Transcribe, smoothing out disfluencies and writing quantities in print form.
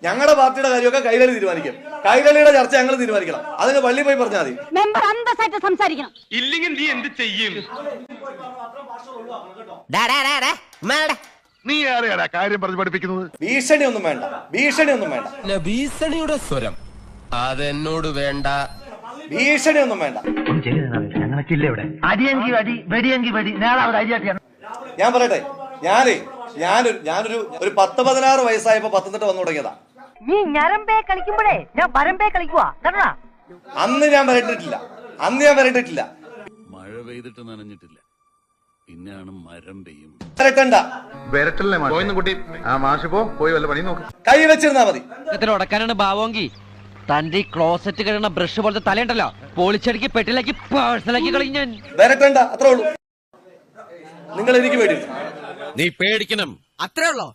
ഞങ്ങളുടെ പാർട്ടിയുടെ കാര്യമൊക്കെ കൈരളി തീരുമാനിക്കും. കൈരളിയുടെ ചർച്ച ഞങ്ങൾ തീരുമാനിക്കണം. അതിന് പള്ളി പോയി പറഞ്ഞാൽ മതി. മെമ്പർ അന്തസ്സായിട്ട് സംസാരിക്കണം. ഇല്ലെങ്കിൽ നീ എന്ത് ചെയ്യും? നീ ആരെയാടാ കാര്യം പറഞ്ഞു പഠിപ്പിക്കുന്നത്? ഭീഷണിയൊന്നും വേണ്ട, ഭീഷണിയൊന്നും വേണ്ട, ഭീഷണിയുടെ സ്വരം അതെന്നോട് വേണ്ട, ഭീഷണിയൊന്നും വേണ്ട. ഞാൻ പറയട്ടെ, ഞാനൊരു 10-16 വയസ്സായപ്പോ പത്തനംതിട്ട വന്നു തുടങ്ങിയതാ. നീ ഞരമ്പേ കളിക്കുമ്പോഴേ ഞാൻ വരമ്പേ കളിക്കുവാ. അന്ന് ഞാൻ വരട്ടിട്ടില്ല. മഴ പെയ്തിട്ട് നനഞ്ഞിട്ടില്ല, പിന്നെയാണ് മരം പെയ്യും. വരട്ടണ്ട, പോയി വല്ല പണി നോക്ക്. കൈ വെച്ചിരുന്നാ മതി. ഉടക്കാനാണ് ഭാവമെങ്കിൽ തന്റെ ഈ ക്ലോസറ്റ് കഴിയുന്ന ബ്രഷ് പോലത്തെ തലയുണ്ടല്ലോ, പോളിച്ചടിക്ക് പെട്ടിലാക്കി പേഴ്സണലാക്കി കളയും ഞാൻ. വരട്ടണ്ട, അത്രേ ഉള്ളൂ. നിങ്ങൾ എനിക്ക് പേടിയില്ല. നീ പേടിക്കണം, അത്രേ ഉള്ളോ?